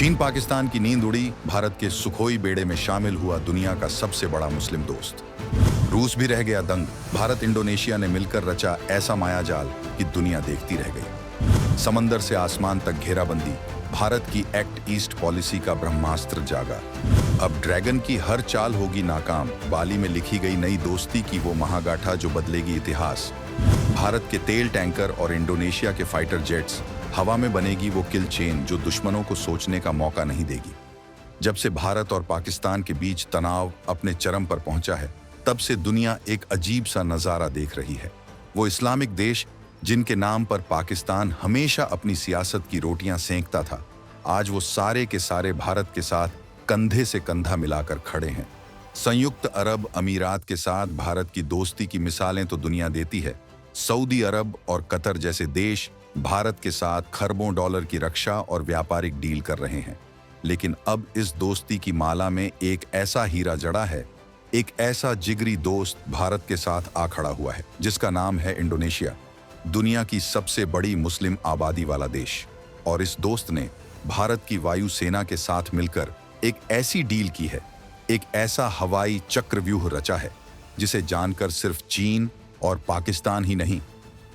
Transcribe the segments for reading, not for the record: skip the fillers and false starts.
चीन पाकिस्तान की नींद उड़ी, भारत के सुखोई बेड़े में शामिल हुआ दुनिया का सबसे बड़ा मुस्लिम दोस्त। रूस भी रह गया दंग। भारत इंडोनेशिया ने मिलकर रचा ऐसा मायाजाल कि दुनिया देखती रह गई। समंदर से आसमान तक घेराबंदी, भारत की एक्ट ईस्ट पॉलिसी का ब्रह्मास्त्र जागा। अब ड्रैगन की हर चाल होगी नाकाम, बाली में लिखी गई नई दोस्ती की वो महागाथा जो बदलेगी इतिहास। भारत के तेल टैंकर और इंडोनेशिया के फाइटर जेट्स, हवा में बनेगी वो किल चेन जो दुश्मनों को सोचने का मौका नहीं देगी। जब से भारत और पाकिस्तान के बीच तनाव अपने चरम पर पहुंचा है, तब से दुनिया एक अजीब सा नजारा देख रही है। वो इस्लामिक देश जिनके नाम पर पाकिस्तान हमेशा अपनी सियासत की रोटियां सेंकता था, आज वो सारे के सारे भारत के साथ कंधे से कंधा मिलाकर खड़े हैं। संयुक्त अरब अमीरात के साथ भारत की दोस्ती की मिसालें तो दुनिया देती है। सऊदी अरब और कतर जैसे देश भारत के साथ खरबों डॉलर की रक्षा और व्यापारिक डील कर रहे हैं। लेकिन अब इस दोस्ती की माला में एक ऐसा हीरा जड़ा है, एक ऐसा जिगरी दोस्त भारत के साथ आ खड़ा हुआ है, जिसका नाम है इंडोनेशिया, दुनिया की सबसे बड़ी मुस्लिम आबादी वाला देश। और इस दोस्त ने भारत की वायुसेना के साथ मिलकर एक ऐसी डील की है, एक ऐसा हवाई चक्रव्यूह रचा है, जिसे जानकर सिर्फ चीन और पाकिस्तान ही नहीं,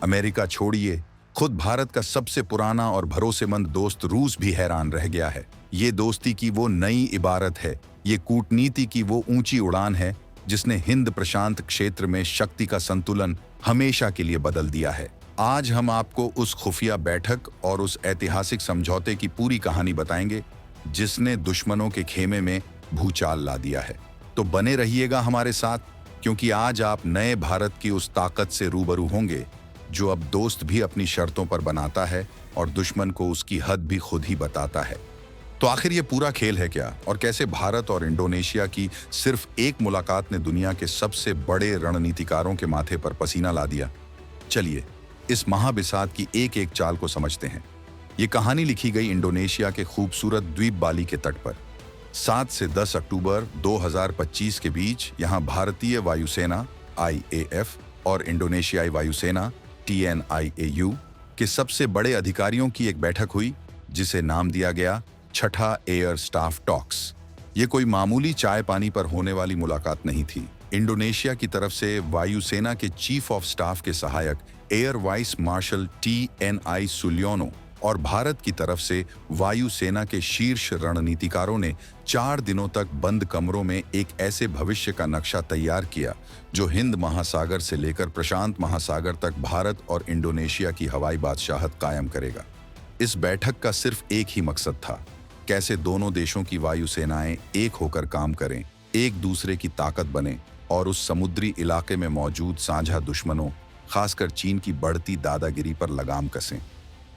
अमेरिका छोड़िए, खुद भारत का सबसे पुराना और भरोसेमंद दोस्त रूस भी हैरान रह गया है। ये दोस्ती की वो नई इबारत है, ये कूटनीति की वो ऊंची उड़ान है जिसने हिंद प्रशांत क्षेत्र में शक्ति का संतुलन हमेशा के लिए बदल दिया है। आज हम आपको उस खुफिया बैठक और उस ऐतिहासिक समझौते की पूरी कहानी बताएंगे, जिसने दुश्मनों के खेमे में भूचाल ला दिया है। तो बने रहिएगा हमारे साथ, क्योंकि आज आप नए भारत की उस ताकत से रूबरू होंगे जो अब दोस्त भी अपनी शर्तों पर बनाता है और दुश्मन को उसकी हद भी खुद ही बताता है। तो आखिर ये पूरा खेल है क्या, और कैसे भारत और इंडोनेशिया की सिर्फ एक मुलाकात ने दुनिया के सबसे बड़े रणनीतिकारों के माथे पर पसीना ला दिया? चलिए इस महाबिसात की एक एक चाल को समझते हैं। ये कहानी लिखी गई इंडोनेशिया के खूबसूरत द्वीप बाली के तट पर। 7 से 10 अक्टूबर 2025 के बीच यहाँ भारतीय वायुसेना IAF और इंडोनेशियाई वायुसेना TNIAU के सबसे बड़े अधिकारियों की एक बैठक हुई, जिसे नाम दिया गया छठा एयर स्टाफ टॉक्स। ये कोई मामूली चाय पानी पर होने वाली मुलाकात नहीं थी। इंडोनेशिया की तरफ से वायुसेना के चीफ ऑफ स्टाफ के सहायक एयर वाइस मार्शल TNI सुलियोनो और भारत की तरफ से वायुसेना के शीर्ष रणनीतिकारों ने 4 दिनों तक बंद कमरों में एक ऐसे भविष्य का नक्शा तैयार किया जो हिंद महासागर से लेकर प्रशांत महासागर तक भारत और इंडोनेशिया की हवाई बादशाहत कायम करेगा। इस बैठक का सिर्फ एक ही मकसद था, कैसे दोनों देशों की वायुसेनाएं एक होकर काम करें, एक दूसरे की ताकत बने और उस समुद्री इलाके में मौजूद साझा दुश्मनों, खासकर चीन की बढ़ती दादागिरी पर लगाम कसें।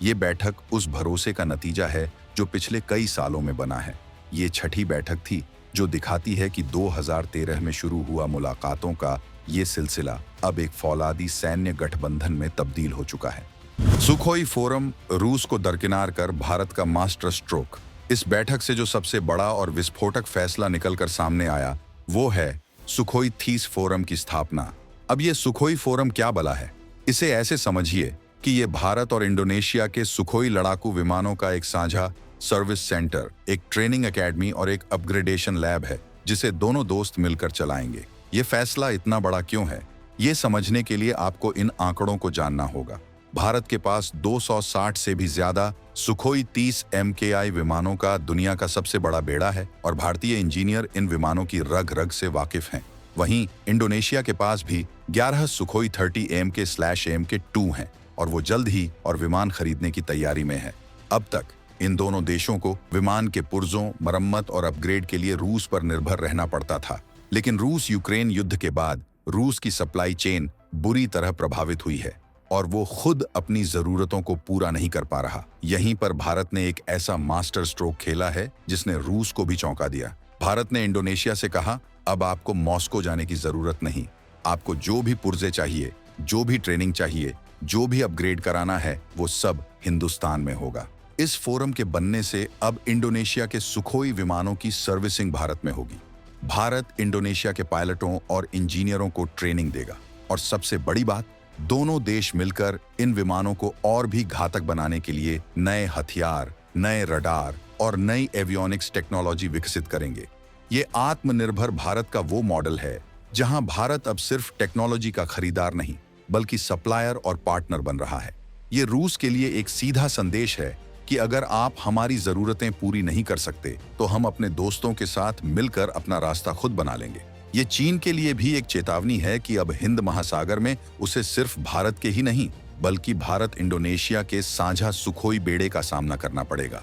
ये बैठक उस भरोसे का नतीजा है जो पिछले कई सालों में बना है। ये छठी बैठक थी जो दिखाती है कि 2013 में शुरू हुआ मुलाकातों का ये सिलसिला अब एक फौलादी सैन्य गठबंधन में तब्दील हो चुका है। सुखोई फोरम, रूस को दरकिनार कर भारत का मास्टर स्ट्रोक। इस बैठक से जो सबसे बड़ा और विस्फोटक फैसला निकलकर सामने आया, वो है सुखोई 30 फोरम की स्थापना। अब ये सुखोई फोरम क्या बला है? इसे ऐसे समझिए कि ये भारत और इंडोनेशिया के सुखोई लड़ाकू विमानों का एक साझा सर्विस सेंटर, एक ट्रेनिंग एकेडमी और एक अपग्रेडेशन लैब है, जिसे दोनों दोस्त मिलकर चलाएंगे। ये फैसला इतना बड़ा क्यों है, ये समझने के लिए आपको इन आंकड़ों को जानना होगा। भारत के पास 260 से भी ज्यादा सुखोई 30 MKI विमानों का दुनिया का सबसे बड़ा बेड़ा है और भारतीय इंजीनियर इन विमानों की रग रग से वाकिफ हैं। वहीं इंडोनेशिया के पास भी 11 सुखोई 30 AMK/AMK-2 हैं और वो जल्द ही और विमान खरीदने की तैयारी में है। अब तक इन दोनों देशों को विमान के पुर्जों, मरम्मत और अपग्रेड के लिए रूस पर निर्भर रहना पड़ता था, लेकिन रूस यूक्रेन युद्ध के बाद रूस की सप्लाई चेन बुरी तरह प्रभावित हुई है और वो खुद अपनी जरूरतों को पूरा नहीं कर पा रहा। यहीं पर भारत ने एक ऐसा मास्टर स्ट्रोक खेला है जिसने रूस को भी चौंका दिया। भारत ने इंडोनेशिया से कहा, अब आपको मॉस्को जाने की जरूरत नहीं, आपको जो भी पुर्जे चाहिए, जो भी ट्रेनिंग चाहिए, जो भी अपग्रेड कराना है, वो सब हिंदुस्तान में होगा। इस फोरम के बनने से अब इंडोनेशिया के सुखोई विमानों की सर्विसिंग भारत में होगी। भारत इंडोनेशिया के पायलटों और इंजीनियरों को ट्रेनिंग देगा और सबसे बड़ी बात, दोनों देश मिलकर इन विमानों को और भी घातक बनाने के लिए नए हथियार, नए रडार और नई एवियोनिक्स टेक्नोलॉजी विकसित करेंगे। ये आत्मनिर्भर भारत का वो मॉडल है जहां भारत अब सिर्फ टेक्नोलॉजी का खरीदार नहीं बल्कि सप्लायर और पार्टनर बन रहा है। ये रूस के लिए एक सीधा संदेश है कि अगर आप हमारी जरूरतें पूरी नहीं कर सकते तो हम अपने दोस्तों के साथ मिलकर अपना रास्ता खुद बना लेंगे। ये चीन के लिए भी एक चेतावनी है कि अब हिंद महासागर में उसे सिर्फ भारत के ही नहीं बल्कि भारत इंडोनेशिया के साझा सुखोई बेड़े का सामना करना पड़ेगा।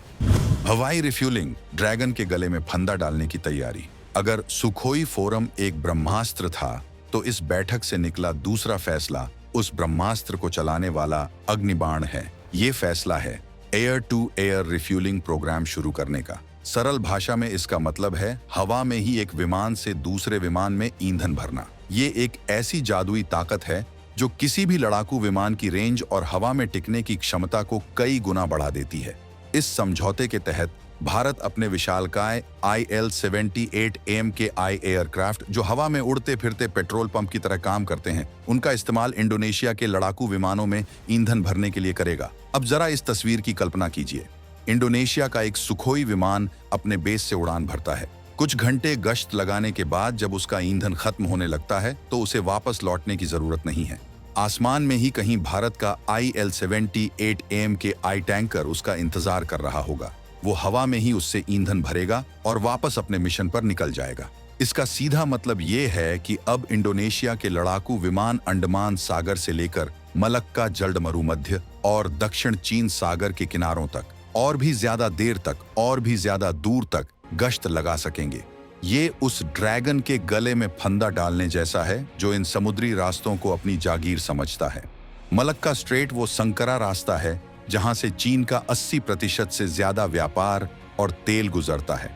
हवाई रिफ्यूलिंग, ड्रैगन के गले में फंदा डालने की तैयारी। अगर सुखोई फोरम एक ब्रह्मास्त्र था तो इस बैठक से निकला दूसरा फैसला उस ब्रह्मास्त्र को चलाने वाला अग्निबाण है। ये फैसला है air to air refueling program शुरू करने का। सरल भाषा में इसका मतलब है हवा में ही एक विमान से दूसरे विमान में ईंधन भरना। ये एक ऐसी जादुई ताकत है जो किसी भी लड़ाकू विमान की रेंज और हवा में टिकने की क्षमता को कई गुना बढ़ा देती है। इस समझौते के तहत भारत अपने विशालकाय IL-78 के एयरक्राफ्ट जो हवा में उड़ते फिरते पेट्रोल पंप की तरह काम करते हैं, उनका इस्तेमाल इंडोनेशिया के लड़ाकू विमानों में ईंधन भरने के लिए करेगा। अब जरा इस तस्वीर की कल्पना कीजिए। इंडोनेशिया का एक सुखोई विमान अपने बेस से उड़ान भरता है। कुछ घंटे गश्त लगाने के बाद जब उसका ईंधन खत्म होने लगता है तो उसे वापस लौटने की जरूरत नहीं है। आसमान में ही कहीं भारत का IL-78 के टैंकर उसका इंतजार कर रहा होगा। वो हवा में ही उससे ईंधन भरेगा और वापस अपने मिशन पर निकल जाएगा। इसका सीधा मतलब ये है कि अब इंडोनेशिया के लड़ाकू विमान अंडमान सागर से लेकर मलक्का जलमरूमध्य और दक्षिण चीन सागर के किनारों तक और भी ज्यादा देर तक और भी ज्यादा दूर तक गश्त लगा सकेंगे। ये उस ड्रैगन के गले में फंदा डालने जैसा है जो इन समुद्री रास्तों को अपनी जागीर समझता है। मलक्का स्ट्रेट वो संकरा रास्ता है जहां से चीन का 80% से ज्यादा व्यापार और तेल गुजरता है।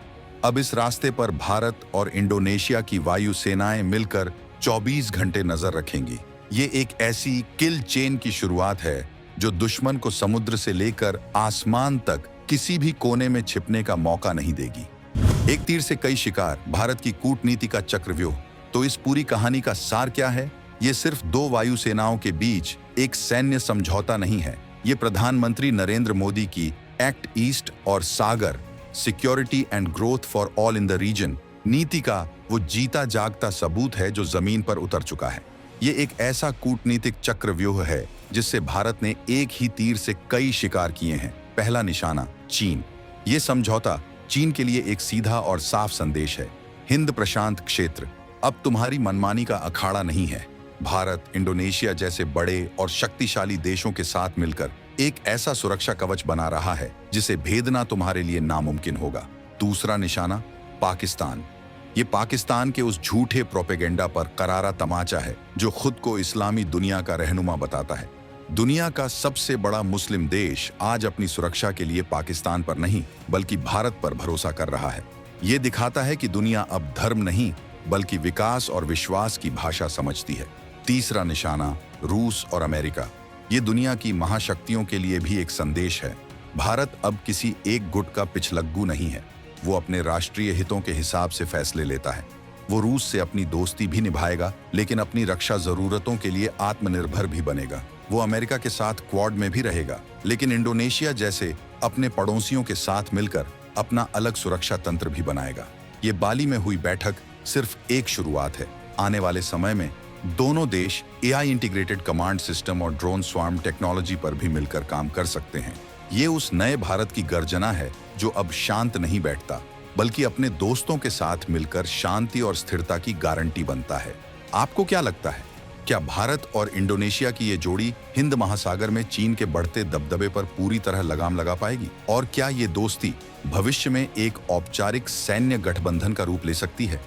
अब इस रास्ते पर भारत और इंडोनेशिया की वायु सेनाएं मिलकर 24 घंटे नजर रखेंगी। ये एक ऐसी किल चेन की शुरुआत है जो दुश्मन को समुद्र से लेकर आसमान तक किसी भी कोने में छिपने का मौका नहीं देगी। एक तीर से कई शिकार, भारत की कूटनीति का चक्रव्यूह। तो इस पूरी कहानी का सार क्या है? ये सिर्फ दो वायु सेनाओं के बीच एक सैन्य समझौता नहीं है। ये प्रधानमंत्री नरेंद्र मोदी की एक्ट ईस्ट और Sagar security and growth for all in the region नीति का वो जीता जागता सबूत है जो जमीन पर उतर चुका है। ये एक ऐसा कूटनीतिक चक्रव्यूह है जिससे भारत ने एक ही तीर से कई शिकार किए हैं। पहला निशाना चीन। ये समझौता चीन के लिए एक सीधा और साफ संदेश है। हिंद प्रशांत क्षेत्र अब तुम्हारी मनमानी का अखाड़ा नहीं है। भारत इंडोनेशिया जैसे बड़े और शक्तिशाली देशों के साथ मिलकर एक ऐसा सुरक्षा कवच बना रहा है जिसे भेदना तुम्हारे लिए नामुमकिन होगा। दूसरा निशाना पाकिस्तान। ये पाकिस्तान के उस झूठे प्रोपेगेंडा पर करारा तमाचा है जो खुद को इस्लामी दुनिया का रहनुमा बताता है। दुनिया का सबसे बड़ा मुस्लिम देश आज अपनी सुरक्षा के लिए पाकिस्तान पर नहीं बल्कि भारत पर भरोसा कर रहा है। ये दिखाता है कि दुनिया अब धर्म नहीं बल्कि विकास और विश्वास की भाषा समझती है। तीसरा निशाना रूस और अमेरिका। ये दुनिया की महाशक्तियों के लिए भी एक संदेश है। भारत अब किसी एक गुट का पिछलग्गू नहीं है। वो अपने राष्ट्रीय हितों के हिसाब से फैसले लेता है। वो रूस से अपनी दोस्ती भी निभाएगा लेकिन अपनी रक्षा जरूरतों के लिए आत्मनिर्भर भी बनेगा। वो अमेरिका के साथ क्वाड में भी रहेगा लेकिन इंडोनेशिया जैसे अपने पड़ोसियों के साथ मिलकर अपना अलग सुरक्षा तंत्र भी बनाएगा। ये बाली में हुई बैठक सिर्फ एक शुरुआत है। आने वाले समय में दोनों देश AI इंटीग्रेटेड कमांड सिस्टम और ड्रोन स्वार्म टेक्नोलॉजी पर भी मिलकर काम कर सकते हैं। ये उस नए भारत की गर्जना है जो अब शांत नहीं बैठता बल्कि अपने दोस्तों के साथ मिलकर शांति और स्थिरता की गारंटी बनता है। आपको क्या लगता है? क्या भारत और इंडोनेशिया की ये जोड़ी हिंद महासागर में चीन के बढ़ते दबदबे पर पूरी तरह लगाम लगा पाएगी? और क्या ये दोस्ती भविष्य में एक औपचारिक सैन्य गठबंधन का रूप ले सकती है?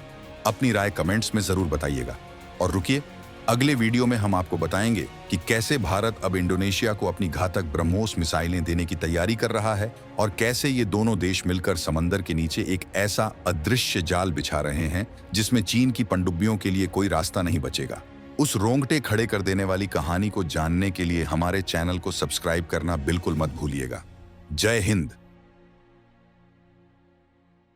अपनी राय कमेंट्स में जरूर बताइएगा। और रुकिए, अगले वीडियो में हम आपको बताएंगे कि कैसे भारत अब इंडोनेशिया को अपनी घातक ब्रह्मोस मिसाइलें देने की तैयारी कर रहा है और कैसे ये दोनों देश मिलकर समंदर के नीचे एक ऐसा अदृश्य जाल बिछा रहे हैं जिसमें चीन की पनडुब्बियों के लिए कोई रास्ता नहीं बचेगा। उस रोंगटे खड़े कर देने वाली कहानी को जानने के लिए हमारे चैनल को सब्सक्राइब करना बिल्कुल मत भूलिएगा। जय हिंद।